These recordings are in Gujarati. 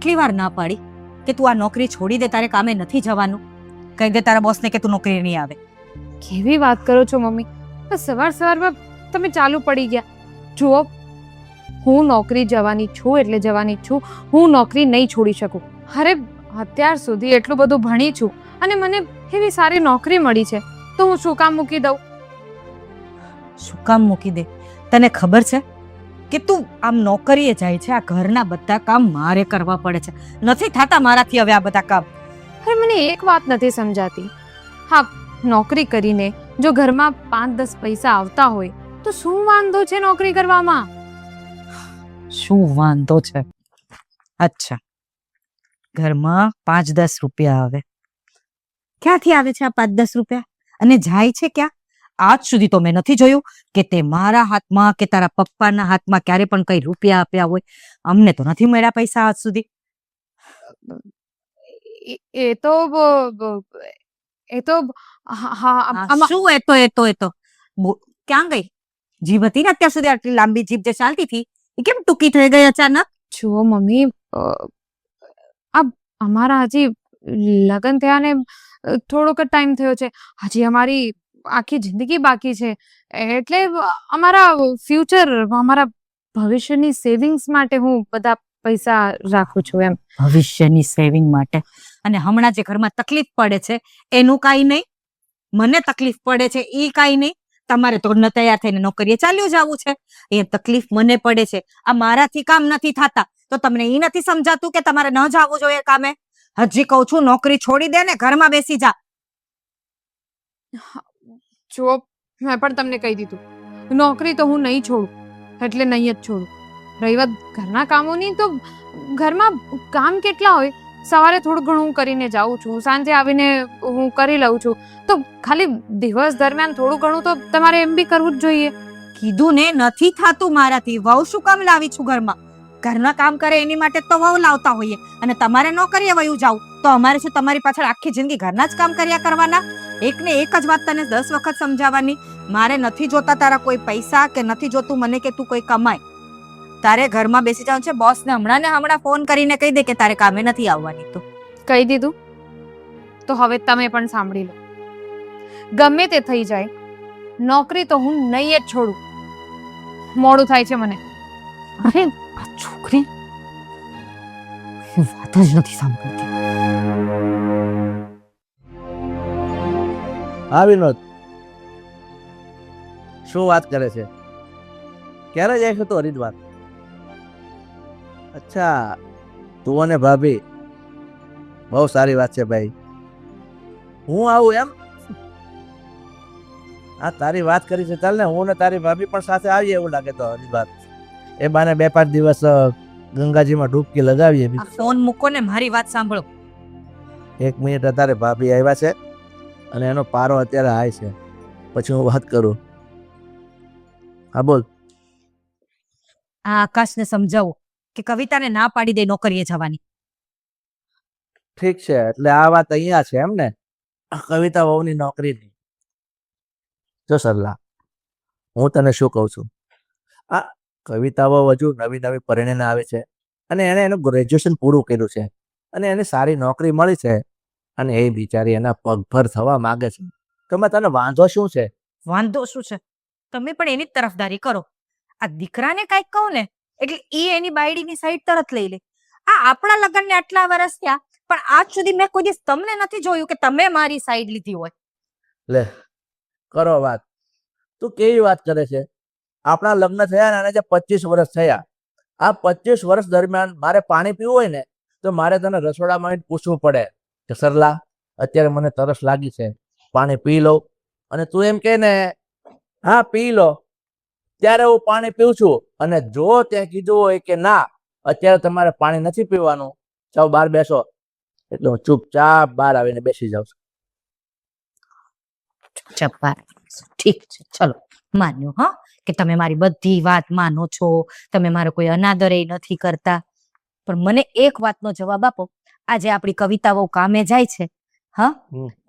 કેટલી વાર ના પાડી કે તું આ નોકરી છોડી દે, તારે કામે નથી જવાનું. કહી દે તારા બોસને કે તું નોકરી નહીં આવે. કેવી વાત કરો છો મમ્મી? સવાર સવારમાં તમે ચાલુ પડી ગયા. જુઓ, હું નોકરી જવાની છું એટલે જવાની છું. હું નોકરી નહીં છોડી શકું. અરે અત્યાર સુધી એટલું બધું ભણી છું અને મને એવી સારી નોકરી મળી છે, તો હું શું કામ મૂકી દઉં? શું કામ મૂકી દે? તને ખબર છે કે તું આમ નોકરીએ જાય છે, આ ઘરના બધા કામ મારે કરવા પડે છે, નથી થતા મારાથી હવે આ બધા કામ. અરે મને એક વાત નથી સમજાતી. હા, નોકરી કરીને જો ઘરમાં 5-10 પૈસા આવતા હોય તો શું વાંધો છે નોકરી કરવામાં? શું વાંધો છે? અચ્છા, ઘરમાં 5-10 રૂપિયા આવે. ક્યાંથી આવે છે આ 5-10 રૂપિયા? અને જાય છે ક્યાં? આજ સુધી તો મેં નથી જોયું કે તે મારા હાથમાં કે તારા પપ્પાના હાથમાં ક્યારે પણ કઈ રૂપિયા આપ્યા હોય. અમને તો નથી મળ્યા પૈસા આજ સુધી. એ તો શું એ તો ક્યાં ગઈ? જીભ હતી ને અત્યાર સુધી આટલી લાંબી જીભ જે ચાલતી હતી એ કેમ ટૂંકી થઈ ગઈ અચાનક? જુઓ મમ્મી, અમારા હજી લગ્ન થયા ને થોડોક જ ટાઈમ થયો છે. હજી અમારી આખી જિંદગી બાકી છે, એટલે અમારા ફ્યુચર, અમારા ભવિષ્યની સેવિંગ્સ માટે હું બધા પૈસા રાખું છું એમ. ભવિષ્યની સેવિંગ માટે? અને હમણાં જે ઘરમાં તકલીફ પડે છે એનું કાંઈ નહીં? મને તકલીફ પડે છે એ કાંઈ નહીં? તમારે તો ન તૈયાર થઈને નોકરીએ ચાલ્યું જવું છે, એ તકલીફ મને પડે છે. આ મારાથી કામ નથી થતા તો તમને એ નથી સમજાતું કે તમારે ન જવું જોઈએ કામે? હજી કહું છું નોકરી છોડી દે ને ઘરમાં બેસી જા. જુઓ, મેં પણ તમને કહી દીધું, નોકરી તો હું નહીં છોડું એટલે નહીં જ છોડું. રહી વાત ઘરના કામોની, તો ઘરમાં કામ કેટલા હોય. સવારે થોડું ઘણું હું કરીને જાઉં છું, સાંજે આવીને હું કરી લઉં છું, તો ખાલી દિવસ દરમિયાન થોડું ઘણું તો તમારે એમ બી કરવું જ જોઈએ. કીધું ને નથી થાતું મારાથી. વહુ શું કામ લાવી છું ઘરમાં? ઘરના કામ કરે એની માટે તો વહુ લાવતા હોઈએ, અને તમારે ન કરીએ વયું જાવ તો અમારે શું તમારી પાછળ આખી જિંદગી ઘરના જ કામ કર્યા કરવાના? એક ને એક જ વાત તને 10 વખત સમજાવવાની. મારે નથી જોતા તારા કોઈ પૈસા, કે નથી જોતું મને કે તું કોઈ કમાય. તારે ઘરમાં બેસી જવાનું છે. બોસને હમણાં ને હમણાં ફોન કરીને કહી દે કે તારે કામે નથી આવવાની. તો કહી દીધું તો હવે તમે પણ સાંભળી લો. ગમે તે થઈ જાય, નોકરી તો હું નહીં જ છોડું. મોડું થાય છે મને. અરે આ છોકરી વાત જ નથી સાંભળતી. હા વિનોદ, શું વાત કરે છે? ક્યારે જાય છે તો હરિદ્વાર? અચ્છા, તું અને ભાભી, બહુ સારી વાત છે ભાઈ. હું આવું એમ? હા, તારી વાત કરી છે. ચાલ ને, હું ને તારી ભાભી પણ સાથે આવીએ એવું લાગે તો હરિદ્વાર. એ બાને 2-5 દિવસ ગંગાજીમાં ડૂબકી લગાવીએ. ફોન મૂકો ને મારી વાત સાંભળો. 1 મિનિટ. તારે ભાભી આવ્યા છે અને એનો પારો અત્યારે હાઈ છે, પછી હું વાત કરું. હા બોલ. આ આકાશને સમજાવો કે કવિતાને ના પાડી દે નોકરીએ જવાની. ઠીક છે, એટલે આ વાત અહીંયા છે એમ ને? કવિતા વહુની નોકરીની. જો સરલા, હું તને શું કહું છું, આ કવિતા વહુ હજુ નવી પરિણીને આવે છે અને એને એનું ગ્રેજ્યુએશન પૂરું કર્યું છે અને એને સારી નોકરી મળી છે અને એ બિચારી એના પગભર થવા માંગે છે. તો મેં તને વાંધો શું છે? વાંધો શું છે? તમે પણ એની જ તરફદારી કરો. આ દીકરાને કાંઈક કહું ને એટલે એ એની બાયડીની સાઈડ તરત લઈ લે. આ આપણા લગ્નને આટલા વર્ષ થયા, પણ આજ સુધી મેં કોઈ દિવસ તમને નથી જોયું કે તમે મારી સાઈડ લીધી હોય. લે કરો વાત. તું કેવી વાત કરે છે? આપણા લગ્ન થયા ને જે 25 વર્ષ થયા, આ 25 વર્ષ દરમિયાન મારે પાણી પીવું હોય ને તો મારે તને રસોડામાં પૂછવું પડે કે સરલા, અત્યારે મને તરસ લાગી છે, પાણી પી લો. અને તું એમ કે ને હા પી લો, ત્યારે હું પાણી પીઉં છું. અને જો તે કીધું હોય કે ના, અત્યારે તમારે પાણી નથી પીવાનું, જાઓ બહાર બેસો, એટલે હું ચૂપચાપ બહાર આવીને બેસી જાઉં છું. ઠીક છે, ચલો માન્યું હા કે તમે મારી બધી વાત માનો છો, તમે મારો કોઈ અનાદર નથી કરતા. પણ મને એક વાતનો જવાબ આપો. આજે આપણી કવિતાઓ કામે જાય છે, હા,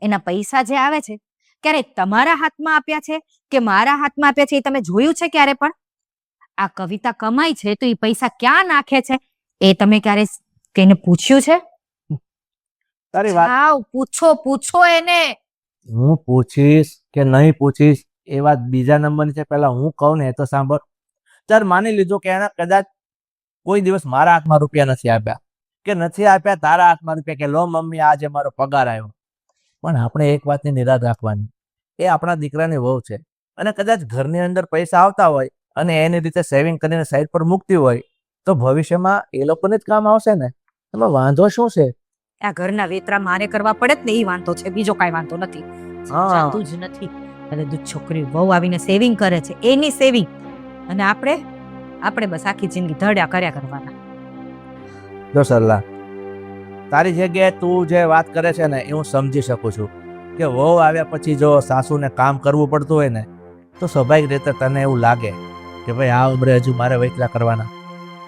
એના પૈસા જે આવે છે ક્યારે તમારા હાથમાં આપ્યા છે કે મારા હાથમાં આપ્યા છે એ તમે જોયું છે ક્યારે પણ? આ કવિતા કમાય છે તો એ પૈસા ક્યાં નાખે છે એ તમે ક્યારે કે એને પૂછ્યું છે? તારી વાત આવ પૂછો એને. હું પૂછીશ કે નહીં પૂછીશ એ વાત બીજા નંબરની છે. પહેલા હું કહું ને એ તો સાંભળ. ચાલ માની લીધું કે એને કદાચ કોઈ દિવસ મારા હાથમાં રૂપિયા નથી આપ્યા, કે નથી આપ્યા તારા હાથમાં રૂપિયા, કે લો મમ્મી આજે મારો પગાર આવ્યો. પણ આપણે એક વાતની નિરાશ રાખવાની, એ આપણા દીકરાની વહુ છે, અને કદાચ ઘરની અંદર પૈસા આવતા હોય અને એની રીતે સેવિંગ કરીને સાઈડ પર મૂકતી હોય તો ભવિષ્યમાં એ લોકોને જ કામ આવશે ને. એમાં વાંધો શું છે? આ ઘરના વેતરા મારે કરવા પડે જ ને, એ વાંધો છે, બીજો કાંઈ વાંધો નથી. હા. જાતું જ નથી. અને દૂધ છોકરી વહુ આવીને સેવિંગ કરે છે, એની સેવિંગ, અને આપણે બસ આખી જિંદગી ધડ્યા કર્યા કરવાના. જો સરલા, તારી જગ્યાએ તું જે વાત કરે છે ને એ હું સમજી શકું છું કે વહુ આવ્યા પછી જો સાસુને કામ કરવું પડતું હોય ને તો સ્વાભાવિક રીતે તને એવું લાગે કે ભાઈ આ ઉંમરે હજુ મારે વૈતલા કરવાના.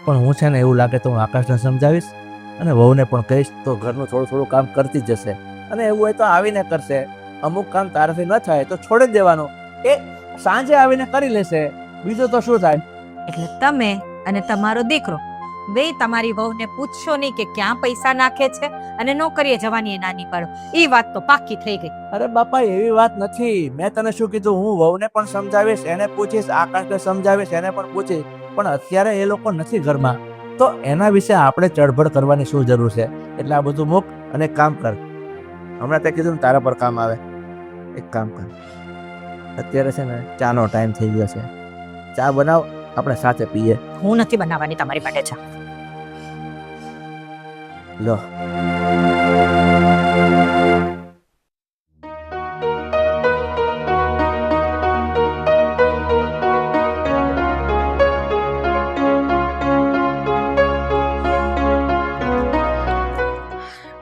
પણ હું છે ને એવું લાગે તો હું આકાશને સમજાવીશ અને વહુને પણ કહીશ તો ઘરનું થોડું કામ કરતી જ જશે. અને એવું હોય તો આવીને કરશે. અમુક કામ તારાથી ન થાય તો છોડી જ દેવાનું, એ સાંજે આવીને કરી લેશે. બીજું તો શું થાય? એટલે તમે અને તમારો દીકરો બે તમારી વહુને પૂછશો નહીં કે ક્યાં પૈસા નાખે છે, અને નોકરીએ જવાની એ નાની પાડો. એ વાત તો પાક્કી થઈ ગઈ. અરે બાપા એવી વાત નથી. મેં તને શું કીધું, હું વહુને પણ સમજાવીશ, એને પૂછીશ, આકાશને સમજાવીશ, એને પણ પૂછીશ. પણ અત્યારે એ લોકો નથી ઘરમાં, તો એના વિશે આપણે ચડબડ કરવાની શું જરૂર છે? એટલે આ બધું મૂક અને એક કામ કર. હમણાં તે કીધું ને તારા પર કામ આવે, એક કામ કર. અત્યારે છે ને ચાનો ટાઈમ થઈ ગયો છે, ચા બનાવ, આપણે સાથે પીએ. હું નથી બનાવવાની તમારી માટે ચા. લો.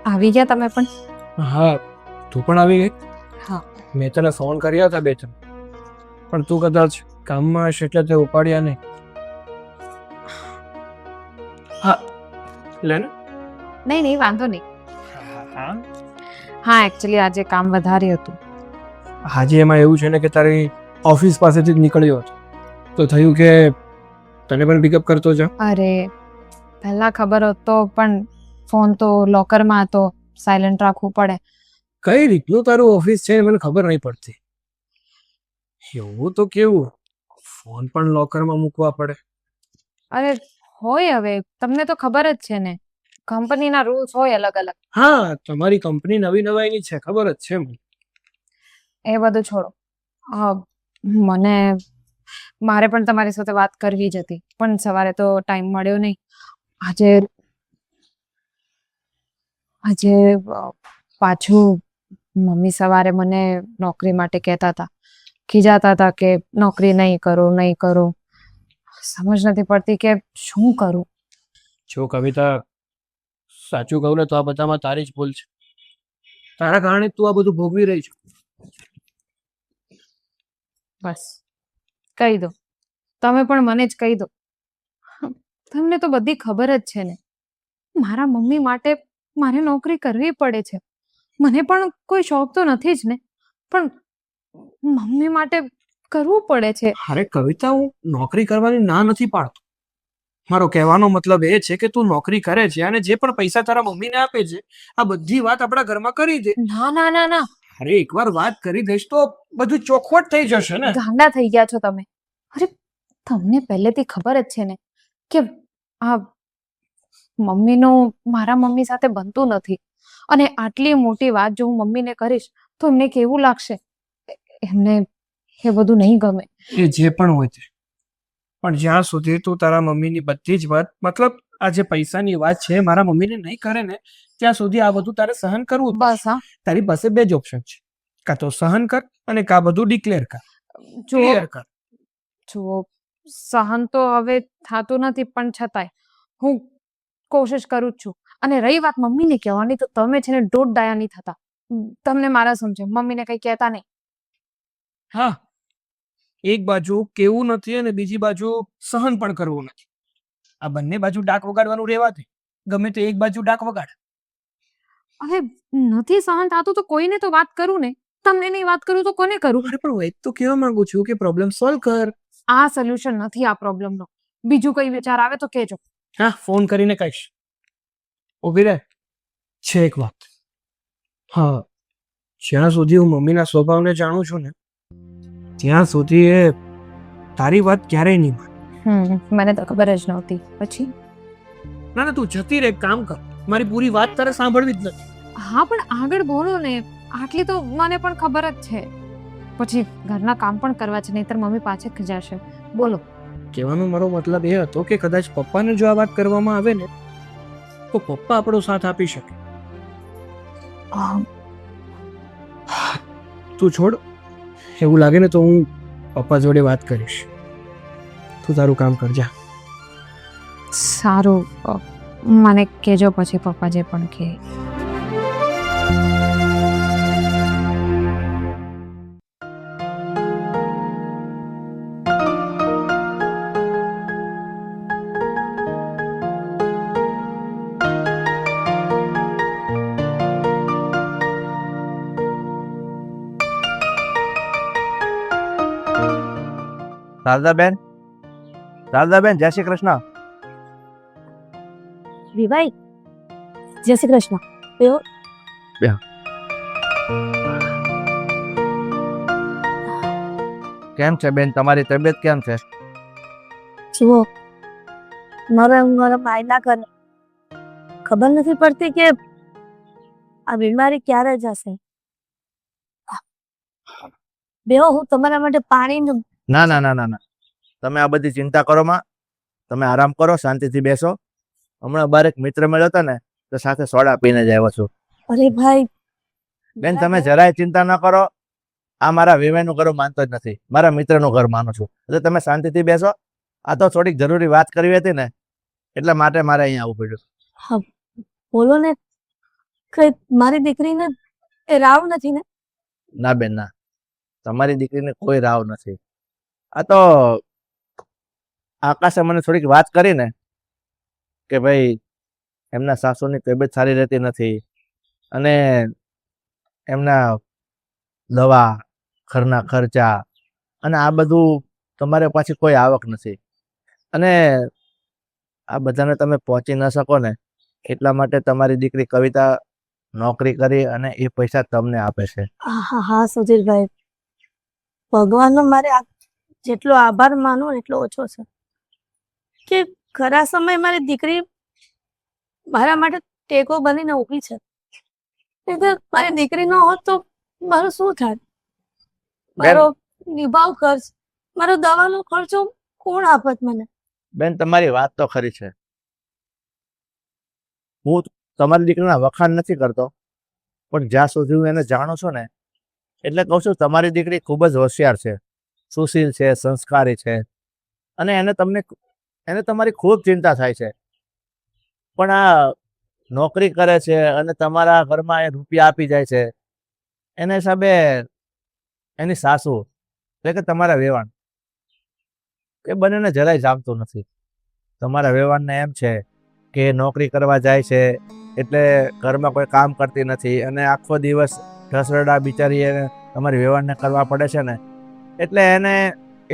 આવી ગયા તમે પણ? હા, તું પણ આવી ગઈ. હા. મેં તને ફોન કર્યા હતા બે ત્રણ, પણ તું કદાચ કામમાં હશે એટલે તે ઉપાડ્યા નહીં. હા, લે ને. નહીં વાંધો નહીં. હા, હા, એકચ્યુઅલી આજે કામ વધારે હતું. આજે એમાં એવું છે ને કે તારી ઓફિસ પાસેથી જ નીકળ્યો હતો તો થયું કે તને પણ પિકઅપ કરતો જા. અરે પહેલા ખબર હોત તો, પણ ફોન તો લોકરમાં હતો, સાયલેન્ટ રાખવું પડે. કઈ રીતનું તારું ઓફિસ છે મને ખબર નહીં પડતી. એવું તો કેવું, ફોન પણ લોકરમાં મૂકવા પડે. અરે હોય, હવે તમને તો ખબર જ છે ને, કંપનીના રૂલ્સ હોય અલગ અલગ. હા, તમારી કંપની નવી નવાઈની છે, ખબર જ છે મને. એ બધું છોડો. મારે પણ તમારી સાથે વાત કરવી જ હતી, પણ સવારે તો ટાઈમ મળ્યો નહીં. આજે પાછું મમ્મી સવારે મને નોકરી માટે કહેતા હતા, ખીજાતા હતા કે નોકરી નહીં કરું. સમજ નથી પડતી કે શું કરું. જો કવિતા, સાચું કહું ને તો આ બધામાં તારી જ ભૂલ છે. તારા કારણે તું આ બધું ભોગવી રહી છે. બસ કહી દો, તમે પણ મને જ કહી દો. તમને તો બધી ખબર જ છે ને, મારા મમ્મી માટે મારે નોકરી કરવી પડે છે. મને પણ કોઈ શોખ તો નથી જ ને, પણ મમ્મી માટે કરવું પડે છે. અરે કવિતા, હું નોકરી કરવાની ના નથી પાડતો. મારો કહેવાનો મતલબ એ છે કે તું નોકરી કરે છે અને જે પણ પૈસા તારા મમ્મીને આપે છે આ બધી વાત આપણા ઘરમાં કરી દે. ના ના ના ના, અરે એકવાર વાત કરી દઈશ તો બધું ચોખવટ થઈ જશે ને. ગાંડા થઈ ગયા છો તમે. અરે તમને પહેલેથી ખબર જ છે ને કે આ મમ્મીનું મારા મમ્મી સાથે બનતું નથી, અને આટલી મોટી વાત જો હું મમ્મીને કરીશ તો એમને કેવું લાગશે? એમને એ બધું નહીં ગમે. એ જે પણ હોય તે, પણ જ્યાં સુધી તું તારા મમ્મીની બધી જ વાત, મતલબ આ જે પૈસાની વાત છે મારા મમ્મીને નહીં કરે ને ત્યાં સુધી આ બધું તારે સહન કરવું પડશે. બસ હા, તારી પાસે બે જ ઓપ્શન છે, કાં તો સહન કર અને કાં બધું ડિક્લેર કર. ક્લિયર કર. જુઓ, સહન તો હવે થતું નથી, પણ છતાંય હું કોશિશ કરું જ છું. અને રહી વાત મમ્મીને કહેવાની, તો તમે છે ને દોઢ ડાયા નહીં થતા. તમને મારા સમજે, મમ્મીને કંઈ કહેતા નહીં. હા, એક બાજુ કેવું નથી અને બીજી બાજુ સહન પણ કરવું નથી. આ બંને બાજુ ડાક વગાડવાનું રહેવા દે. ગમે તે એક બાજુ ડાક વગાડ. હવે નથી સહન થતું તો કોઈને તો વાત કરું ને. તમને નહીં વાત કરું તો કોને કરું? અરે પણ હું એ તો કહેવા માંગુ છું કે પ્રોબ્લેમ સોલ્વ કર. આ સોલ્યુશન નથી આ પ્રોબ્લેમનો. બીજું કઈ વિચાર આવે તો કહેજો. હા, ફોન કરીને કહીશ. ઊભી રહે. છે એક વાત. હા, જ્યાં સુધી હું મમ્મીના સ્વભાવને જાણું છું ને ત્યાં સુધી એ તારી વાત ક્યારેય નહીં માને. મને તો ખબર જ નહોતી. પછી ના ના, તું જતી રહે, એક કામ કર, મારી પૂરી વાત તારે સાંભળવી જ નથી. હા, પણ આગળ બોલો ને. આટલી તો મને પણ ખબર જ છે. પછી ઘરના કામ પણ કરવા છે, નહીતર મમ્મી પાછળ ખજાશે. બોલો. કહેવાનો મારો મતલબ એ હતો કે કદાચ પપ્પાને જો આ વાત કરવામાં આવે ને તો પપ્પા આપણો સાથ આપી શકે. તું છોડ, એવું લાગે ને તો હું પપ્પા જોડે વાત કરીશ. તું તારું કામ કરજા. સારું, મને કહેજો પછી પપ્પા જે પણ કહે. શારદાબેન, શારદાબેન, જય શ્રી કૃષ્ણ. વિભાઈ, જય શ્રી કૃષ્ણ. કેમ છે બેન, તમારી તબિયત કેમ છે? જુઓ, મારા ભાઈના ઘરે ખબર નથી પડતી કે આ બીમારી ક્યારે જશે. બેહો, હું તમારા માટે પાણી. ના ના ના ના ના, તમે આ બધી ચિંતા કરો માં. તમે આરામ કરો, શાંતિથી બેસો. હમણાં બાર એક મિત્ર મળ્યો હતો ને તો સાથે સોડા પીને જ આવ્યો છું. અરે ભાઈ બેન, તમે જરાય ચિંતા ન કરો. આ મારા વિવેકનું ઘર માનતો જ નથી, મારા મિત્રનું ઘર માનું છું. એટલે તમે શાંતિથી બેસો. આ તો થોડીક જરૂરી વાત કરવી હતી ને એટલા માટે મારે અહીંયા આવવું પડ્યું. બોલો ને, કઈ મારી દીકરીને એ રાવ નથી ને? ના બેન ના, તમારી દીકરીને કોઈ રાવ નથી. આ તો આકાશે મને થોડીક વાત કરી ને કે ભાઈ એમના સાસુની તબિયત સારી રહેતી નથી અને એમના દવા, ઘરના ખર્ચા અને આ બધું તમારે પાછી કોઈ આવક નથી અને આ બધાને તમે પહોંચી ન શકો ને એટલા માટે તમારી દીકરી કવિતા નોકરી કરી અને એ પૈસા તમને આપે છે. હા હા સુધીરભાઈ, ભગવાનનો મારે જેટલો આભાર માનો એટલો ઓછો છે કે ખરા સમય મારી દીકરી મારા માટે ટેકો બનીને ઊભી છે. મારી દીકરી ન હોત તો મારું શું થાય? મારો નિભાવ ખર્ચ, મારો દવાનો ખર્ચો કોણ આપત મને? બેન, તમારી વાત તો ખરી છે. હું તમારી દીકરીના વખાણ નથી કરતો, પણ જ્યાં સુધી હું એને જાણું છું ને એટલે કહું છું તમારી દીકરી ખૂબ જ હોશિયાર છે, સુશીલ છે, સંસ્કારી છે અને એને તમારી ખૂબ ચિંતા થાય છે. પણ આ નોકરી કરે છે અને તમારા ઘરમાં એ રૂપિયા આપી જાય છે, એના હિસાબે એની સાસુ એટલે કે તમારા વેવાણ એ બંનેને જરાય જામતું નથી. તમારા વેવાણને એમ છે કે નોકરી કરવા જાય છે એટલે ઘરમાં કોઈ કામ કરતી નથી અને આખો દિવસ ઢસરડા બિચારી એને તમારી વેવાણને કરવા પડે છે ને એટલે એને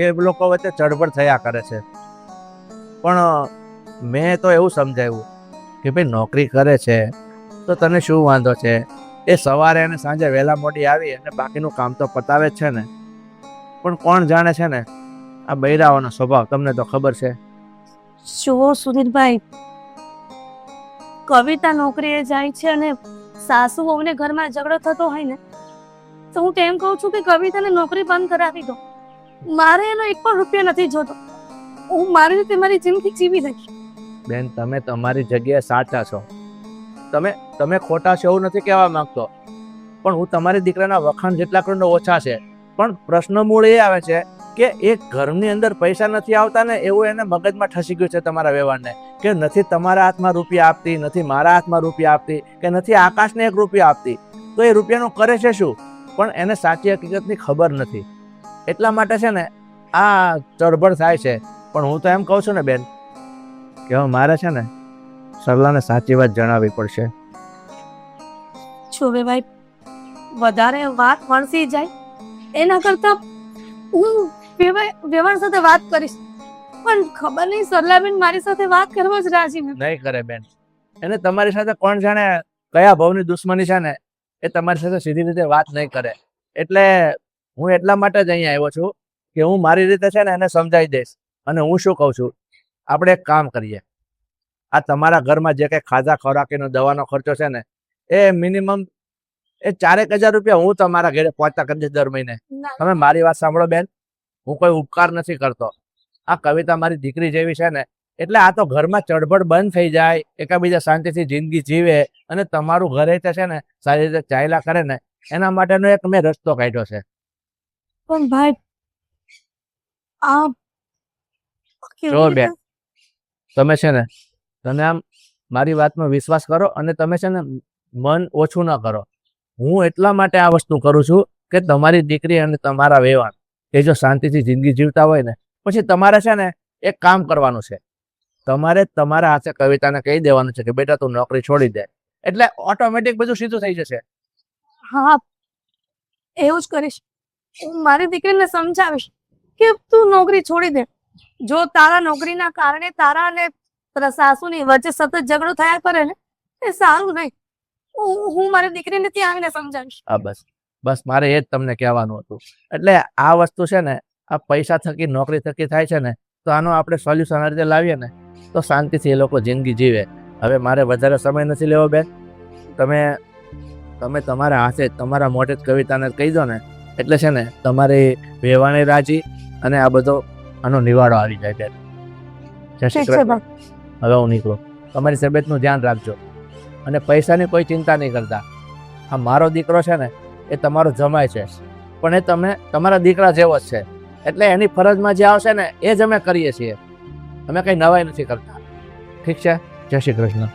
એ લોકો વચ્ચે ચળબળ થયા કરે છે. પણ મેં તો એવું સમજાવ્યું કે ભાઈ નોકરી કરે છે તો તને શું વાંધો છે? એ સવારે અને સાંજે વહેલા મોડી આવી અને બાકીનું કામ તો પતાવે જ છે ને. પણ કોણ જાણે છે ને આ બૈરાઓનો સ્વભાવ તમને તો ખબર છે. જુઓ સુધીરભાઈ, કવિતા નોકરીએ જાય છે અને સાસુ વહુને ઘરમાં ઝઘડો થતો હોય ને તો હું તેમ કહું છું કે કવિતાને નોકરી બંધ કરાવી દો. મારે એનો એક પણ રૂપિયા નથી જોતો. હું મારી રીતે મારી જિંદગી જીવી લઈશ. બેન, તમે તમારી જગ્યાએ સાચા છો. તમે ખોટા છો એવું નથી કહેવા માંગતો, પણ હું તમારી દીકરાના વખાણ જેટલા કરું ઓછા છે. પણ પ્રશ્ન મૂળ એ આવે છે કે એક ઘરની અંદર પૈસા નથી આવતા ને એવું એને મગજમાં ઠસી ગયું છે તમારા વ્યવહારને કે નથી તમારા હાથમાં રૂપિયા આપતી, નથી મારા હાથમાં રૂપિયા આપતી કે નથી આકાશને એક રૂપિયા આપતી, તો એ રૂપિયાનું કરે છે શું? પણ એને સાચી હકીકતની ખબર નથી. એટલા માટે છે ને આ ચળબળ થાય છે. પણ હું તો એમ કહું છું ને બેન કે હવે મારે છે ને સરલાને સાચી વાત જણાવવી પડશે. છોવે ભાઈ, વધારે વાત વણસી જાય એના કરતા હું વેવાણ સાથે વાત કરીશ. પણ ખબર નહીં સરલાબેન મારી સાથે વાત કરવા જ રાજી નથી. નહીં કરે બેન, એને તમારી સાથે કોણ જાણે કયા ભાવની દુશ્મની છે ને એ તમારી સાથે સીધી રીતે વાત નહીં કરે. એટલે હું એટલા માટે જ અહીંયા આવ્યો છું કે હું મારી રીતે છે ને એને સમજાવી દઈશ. અને હું શું કહું છું, આપણે એક કામ કરીએ. આ તમારા ઘરમાં જે કંઈ ખાધા ખોરાકીનો દવાનો ખર્ચો છે ને એ મિનિમમ એ 4,000 રૂપિયા હું તમારા ઘરે પહોંચતા કરી દઈશ દર મહિને. તમે મારી વાત સાંભળો બેન, હું કોઈ ઉપકાર નથી કરતો. આ કવિતા મારી દીકરી જેવી છે ને, એટલે આ તો ઘરમાં ચળબળ બંધ થઈ જાય, એકાબીજા શાંતિથી જિંદગી જીવે અને તમારું ઘરે છે ને સારી રીતે ચાલ્યા કરે ને, એના માટેનો એક મેં રસ્તો કાઢ્યો છે. પણ ભાઈ આ જો બેન, તમે છે ને તમે આમ મારી વાતમાં વિશ્વાસ કરો અને તમે છે ને મન ઓછું ન કરો. હું એટલા માટે આ વસ્તુ કરું છું કે તમારી દીકરી અને તમારા વેવાણ એ જો શાંતિથી જિંદગી જીવતા હોય ને, પછી તમારે છે ને એક કામ કરવાનું છે. તમારે તમારા હાથે કવિતાને કહી દેવાનું છે કે બેટા તું નોકરી છોડી દે, એટલે ઓટોમેટિક બધું સીધું થઈ જશે. હા, એવું જ કરીશ. હું મારી દીકરીને સમજાવીશ કે તું નોકરી છોડી દે. જો તારા નોકરીના કારણે તારા અને તારા સાસુની વચ્ચે સતત ઝઘડો થયા કરે ને, એ સારું નહીં. હું મારી દીકરીને ત્યાં આવીને સમજાવીશ. હા, બસ મારે એ જ તમને કહેવાનું હતું. એટલે આ વસ્તુ છે ને આ પૈસા થકી નોકરી થકી થાય છે ને, તો આનો આપણે સોલ્યુશન આ રીતે લાવીએ ને તો શાંતિથી એ લોકો જિંદગી જીવે. હવે મારે વધારે સમય નથી લેવો બેન. તમે તમારા હાથે તમારા મોઢે જ કવિતાને કહી દો ને, એટલે છે ને તમારી વેવાણી રાજી અને આ બધો આનો નિવાડો આવી જાય બેન. જય શ્રી ઠીક છે કૃષ્ણ. હવે હું નીકળું. તમારી તબિયતનું ધ્યાન રાખજો અને પૈસાની કોઈ ચિંતા નહીં કરતા. આ મારો દીકરો છે ને એ તમારો જમાય છે, પણ એ તમે તમારા દીકરા જેવો જ છે. એટલે એની ફરજમાં જે આવશે ને એ જ અમે કરીએ છીએ. અમે કંઈ નવાઈ નથી કરતા. ઠીક છે? જય શ્રી કૃષ્ણ.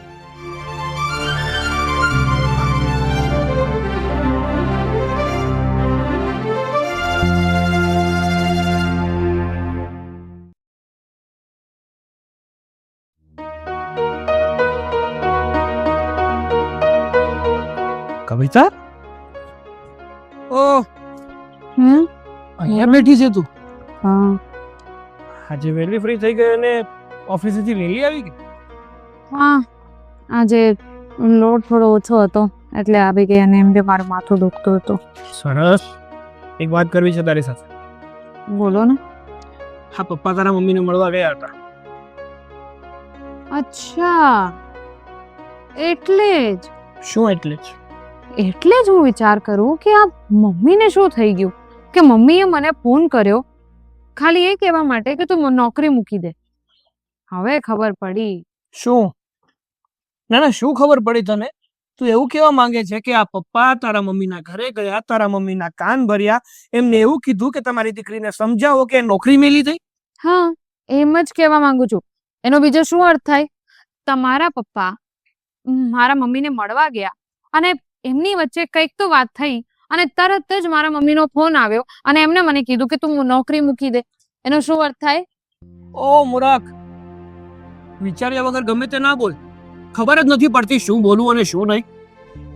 કવિતા, ઓ અહીંયા બેઠી છે તું? હા આજે વહેલી ફ્રી થઈ ગઈ અને ઓફિસેથી વહેલી આવી ગઈ? હા, આજે લોડ થોડો ઓછો હતો એટલે આવી ગઈ અને એમ બી મારું માથું દુખતું હતું. સરસ. એક વાત કરવી છે તારી સાથે. બોલો ને. હા, પપ્પા તારા મમ્મીને મળવા ગયા હતા. અચ્છા, એટલે જ શું એટલે જ? એટલે જ હું વિચાર કરું કે આ મમ્મીને શું થઈ ગયું કે મમ્મીએ મને ફોન કર્યો ખાલી એ કહેવા માટે કે તું નોકરી મૂકી દે. હવે ખબર પડી. શું? ના, શું ખબર પડી તને? તું એવું કહેવા માંગે છે કે આ પપ્પા તારા મમ્મીના ઘરે ગયા, તારા મમ્મીના કાન ભર્યા, એમને એવું કીધું કે તમારી દીકરીને સમજાવો કે નોકરી મેલી થઈ? હા, એમ જ કહેવા માંગુ છું. એનો બીજો શું અર્થ થાય? તમારા પપ્પા મારા મમ્મીને મળવા ગયા અને એમની વચ્ચે કંઈક તો વાત થઈ અને તરત જ મારા મમ્મીનો ફોન આવ્યો અને એમને મને કીધું કે તું નોકરી મૂકી દે. એનો શું અર્થ થાય? ઓ મૂર્ખ, વિચાર્યા વગર ગમે તે ના બોલ. ખબર જ નથી પડતી શું બોલવું અને શું નહીં.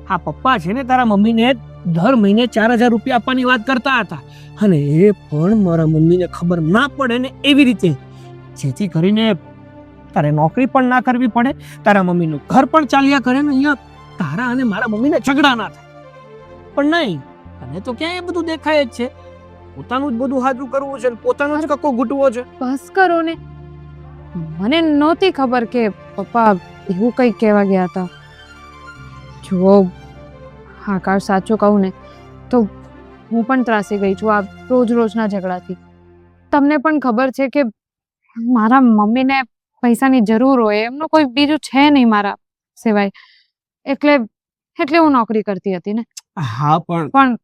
હા, પપ્પા છે ને તારા મમ્મીને દર મહિને 4,000 રૂપિયા આપવાની વાત કરતા હતા અને એ પણ મારા મમ્મીને ખબર ના પડે ને એવી રીતે, જેથી કરીને તારે નોકરી પણ ના કરવી પડે, તારા મમ્મીનું ઘર પણ ચાલ્યા કરે ને અહીંયા તારા અને મારા મમ્મીને ઝઘડા ના થાય. પણ નહીં, તને તો ક્યાં એ બધું દેખાય જ છે. પોતાનું જ બધું હાજરું કરવું છે, પોતાનો જ કક્કો ઘૂંટવો છે. બસ કરો ને. મને નહોતી ખબર કે પપ્પા એવું કંઈક કહેવા ગયા હતા. જો આકાશ સાચું કહું ને તો હું પણ ત્રાસી ગઈ છું આ રોજના ઝઘડાથી. તમને પણ ખબર છે કે મારા મમ્મીને પૈસાની જરૂર હોય, એમનું કોઈ બીજું છે નહીં મારા સિવાય, એટલે હું નોકરી કરતી હતી ને. હા, પણ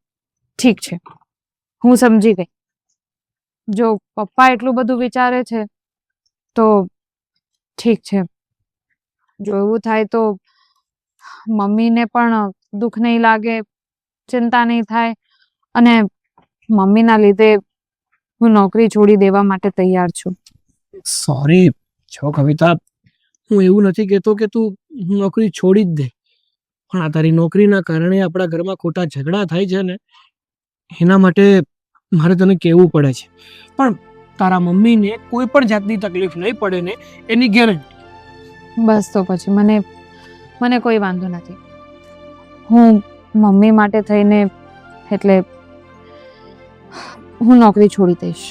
ઠીક છે, હું સમજી ગઈ. જો પપ્પા એટલું બધું વિચારે છે તો ઠીક છે. જો એવું થાય તો મમ્મીને પણ દુઃખ નહીં લાગે, ચિંતા નહીં થાય અને મમ્મીના લીધે હું નોકરી છોડી દેવા માટે તૈયાર છું. સોરી છો કવિતા, હું એવું નથી કહેતો કે તું નોકરી છોડી જ દે, પણ આ તારી નોકરીના કારણે આપણા ઘરમાં ખોટા ઝઘડા થાય છે ને, એના માટે મારે તને કહેવું પડે છે. પણ તારા મમ્મીને કોઈ પણ જાતની તકલીફ નહીં પડે ને એની ગેરંટી. બસ તો પછી મને મને કોઈ વાંધો નથી. હું મમ્મી માટે થઈને એટલે હું નોકરી છોડી દઈશ,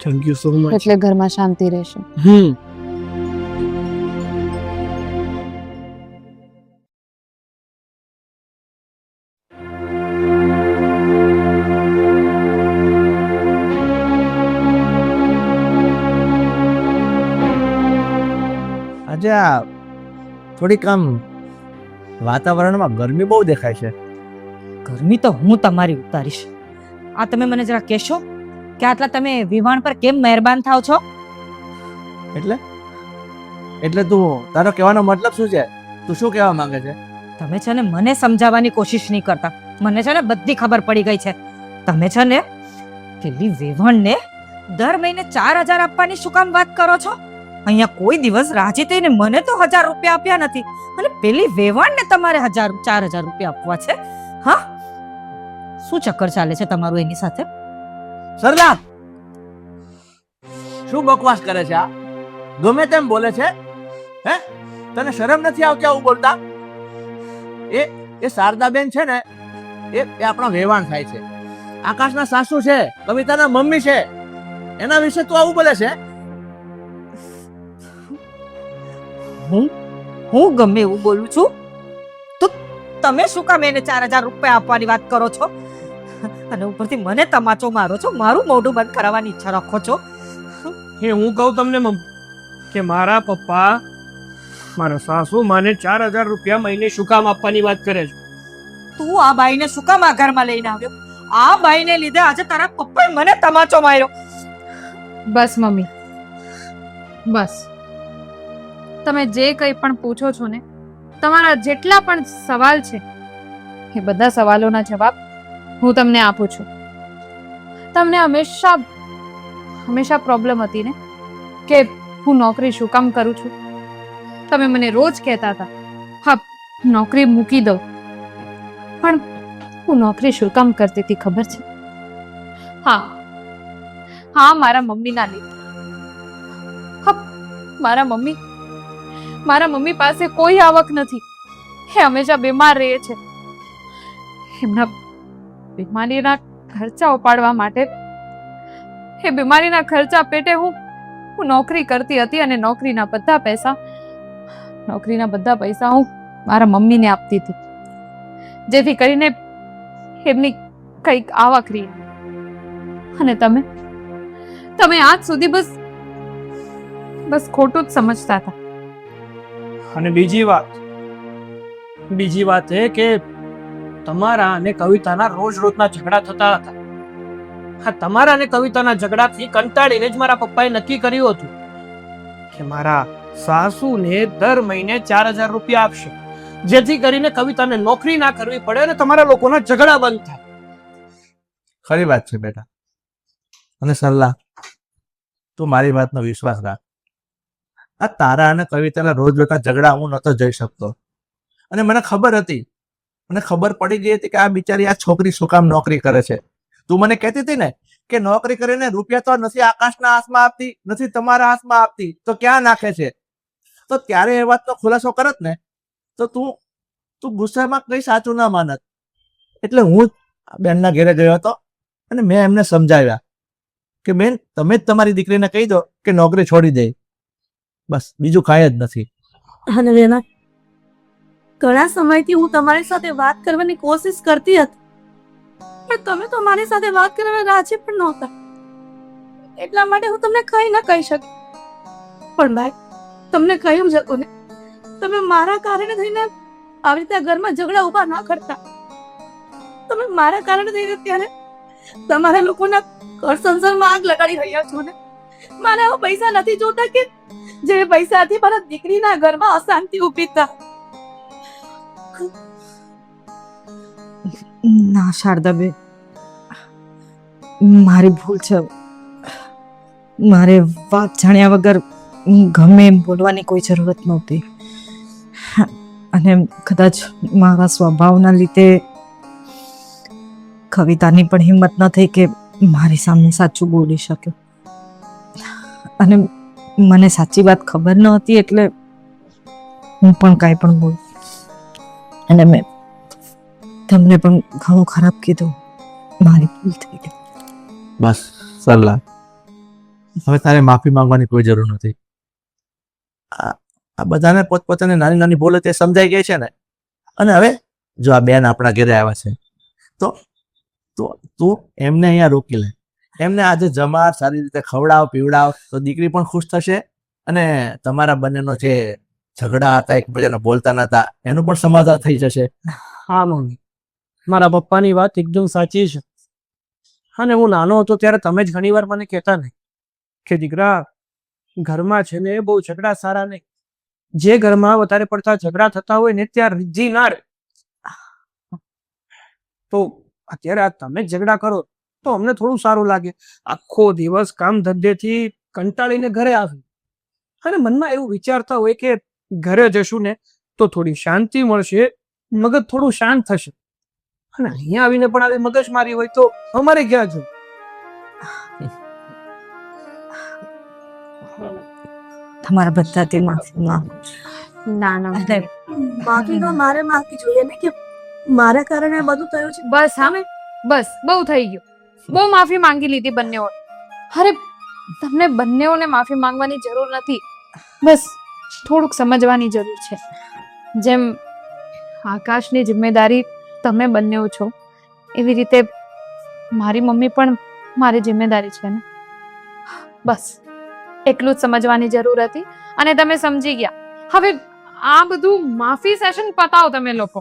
થેન્ક યુ સો મચ. એટલે ઘરમાં શાંતિ રહેશે. આજે આ થોડીક આમ વાતાવરણમાં ગરમી બહુ દેખાય છે. ગરમી તો હું તમારી ઉતારીશ. આ તમે મને જરા કહેશો કે આટલા તમે વિવાણ પર કેમ મહેરબાન થાવ છો? એટલે તું તારો કહેવાનો મતલબ શું છે? તું શું કહેવા માંગે છે? તમે છે ને મને સમજાવવાની કોશિશ નહીં કરતા. મને છે ને બધી ખબર પડી ગઈ છે. તમે છે ને પેલી વેવણને દર મહિને 4000 આપવાની શું કામ વાત કરો છો? અહીંયા કોઈ દિવસ રાજી થઈને મને તો 1000 રૂપિયા આપ્યા નથી અને પેલી વેવણને તમારે 4000 રૂપિયા આપવા છે. હા, શું ચક્કર ચાલે છે તમારું એની સાથે? સરલા, શું બકવાસ કરે છે આ? ગમે તેમ બોલે છે. હે, તને શરમ નથી આવતી આવું બોલતા? એ શારદાબેન છે ને, એ આપણો વેવાણ થાય છે. આકાશના સાસુ છે, કવિતાના મમ્મી છે. એના વિશે તું આવું બોલે છે? હું ગમે એવું બોલું છું તો તમે શું કામ એને 4000 રૂપિયા આપવાની વાત કરો છો અને ઉપરથી મને તમાચો મારો છો, મારું મોઢું બંધ કરાવવાની ઈચ્છા રાખો છો? એ હું કહું તમને મમ્મી કે મારા પપ્પા મારા સાસુ માને 4000 રૂપિયા મહિને શું કામ આપવાની વાત કરે છે? તું આ બાઈને શું કામ આ ઘરમાં લઈને આવ્યો? આ બાઈને લીધે આજે તારા પપ્પાએ મને તમાચો માર્યો. બસ મમ્મી, બસ. તમે જે કંઈ પણ પૂછો છો ને, તમારા જેટલા પણ સવાલ છે એ બધા સવાલોના જવાબ હું તમને આપું છું. તમને હંમેશા પ્રોબ્લેમ હતી ને કે હું નોકરી શું કામ કરું છું. તમે મને રોજ કહેતા હતા હા નોકરી મૂકી દો, પણ હું નોકરી શું કામ કરતી હતી ખબર છે? હા, મારા મમ્મીના લીધે. મારા મમ્મી પાસે કોઈ આવક નથી. એ હંમેશા બીમાર રહે છે. એમના બીમારીના ખર્ચા ઉપાડવા માટે એ બીમારીના ખર્ચા પેટે હું નોકરી કરતી હતી અને નોકરીના બધા પૈસા હું મારા મમ્મીને આપતી હતી, જેથી કરીને એમની કંઈક આવક રહી. અને તમે આજ સુધી બસ ખોટું જ સમજતા હતા. અને બીજી વાત એ કે તમારા અને કવિતાના રોજના ઝઘડા થતા હતા. હા, તમારા અને કવિતાના ઝઘડાથી કંટાળીને જ મારા પપ્પાએ નક્કી કર્યું હતું કે મારા સાસુને દર મહિને 4000 રૂપિયા આપશે, જેથી કરીને કવિતાને નોકરી ના કરવી પડે અને તમારા લોકોના ઝઘડા બંધ થાય. ખરી વાત છે બેટા. અને સરલા, તું મારી વાતનો વિશ્વાસ રાખ. આ તારા અને કવિતાના રોજના ઝઘડા હું નતો જઈ શકતો. અને મને ખબર હતી, મને ખબર પડી ગઈ હતી કે આ બિચારી આ છોકરી શું કામ નોકરી કરે છે. તું મને કહેતી હતી ને કે નોકરી કરીને રૂપિયા તો નથી આકાશના હાથમાં આપતી, નથી તમારા હાથમાં આપતી, તો ક્યાં નાખે છે? તો ત્યારે એ વાતનો ખુલાસો કરત ને તો તું ગુસ્સામાં કઈ સાચું ના માનત. એટલે હું બેનના ઘેરે ગયો હતો અને મેં એમને સમજાવ્યા કે બેન, તમે જ તમારી દીકરીને કહી દો કે નોકરી છોડી દે. બસ, બીજું કાંઈ જ નથી. અને રેના, ઘણા સમયથી હું તમારી સાથે વાત કરવાની કોશિશ કરતી હતી, પણ તમે તો મારી સાથે વાત કરવા રાજી પણ નહોતા. એટલા માટે હું તમને કંઈ ના કહી શકી. પણ ભાઈ, તમને કહ્યું જ હતું ને, તમે મારા કારણે થઈને આવી રીતે ઘરમાં ઝઘડા ઉભા ના કરતા. તમે મારા કારણે થઈને ત્યારે તમારા લોકોના ઘર સંસારમાં આગ લગાડી રહ્યા છો ને. મારે આવા પૈસા નથી જોતા કે જે પૈસાથી મારા દીકરીના ઘરમાં અશાંતિ ઊભી થાય. ના શારદાબેન, મારી ભૂલ છે. મારે વાત જાણ્યા વગર ગમે એમ બોલવાની કોઈ જરૂરત નહોતી. અને કદાચ મારા સ્વભાવના લીધે કવિતાની પણ હિંમત ન થઈ કે મારી સામે સાચું બોલી શકે. અને મને સાચી વાત ખબર ન હતી એટલે હું પણ કાંઈ પણ બોલ. અને મેં તમને પણ ઘણું ખરાબ કીધું. મારી ભૂલ થઈ ગઈ. બસ સરલા, હવે તારે માફી માંગવાની કોઈ જરૂર નથી. આ બધાને પોતપોતાની નાની નાની ભૂલો તે સમજાઈ ગઈ છે ને. અને હવે જો આ બેન આપણા ઘરે આવ્યા છે તો તું એમને અહીંયા રોકી લે. એમને આજે જમાડ, સારી રીતે ખવડાવ પીવડાવ તો દીકરી પણ ખુશ થશે અને તમારા બંનેનો જે ઝઘડા હતા, એકબીજાને બોલતા નતા, એનું પણ સમાધાન થઈ જશે. હા મમ્મી, મારા પપ્પાની વાત એકદમ સાચી છે. અને હું નાનો હતો ત્યારે તમે જ ઘણી વાર મને કહેતા ને કે દીકરા, ઘરમાં છે ને બહુ ઝઘડા સારા નહીં. જે ઘરમાં વધારે પડતા ઝઘડા થતા હોય ને ત્યાં રીજી ના રહે. તો અત્યારે આ તમે જ ઝઘડા કરો તો અમને થોડું સારું લાગે. આખો દિવસ કામ ધંધેથી કંટાળીને ઘરે આવી અને મનમાં એવું વિચારતા હોય કે ઘરે જશું ને તો થોડી શાંતિ મળશે, મગજ થોડું શાંત થશે. અને અહીંયા આવીને પણ આવી મગજ મારી હોય તો અમારે ક્યાં જવું? તમારા બધાથી માફી માંગુ. ના ના અને માફી તો મારે માંગવી જોઈએ ને કે મારા કારણે આ બધું થયું છે. બસ હા, બસ બહુ થઈ ગયું. બહુ માફી માંગી લીધી બંનેઓ. અરે તમને બંનેઓને માફી માંગવાની જરૂર નથી, બસ થોડુંક સમજવાની જરૂર છે. જેમ આકાશની જિમ્મેદારી તમે બંનેઓ છો, એવી રીતે મારી મમ્મી પણ મારી જિમ્મેદારી છે ને. બસ એટલું જ સમજવાની જરૂર હતી અને તમે સમજી ગયા. હવે આ બધું માફી સેશન પતાવો તમે લોકો.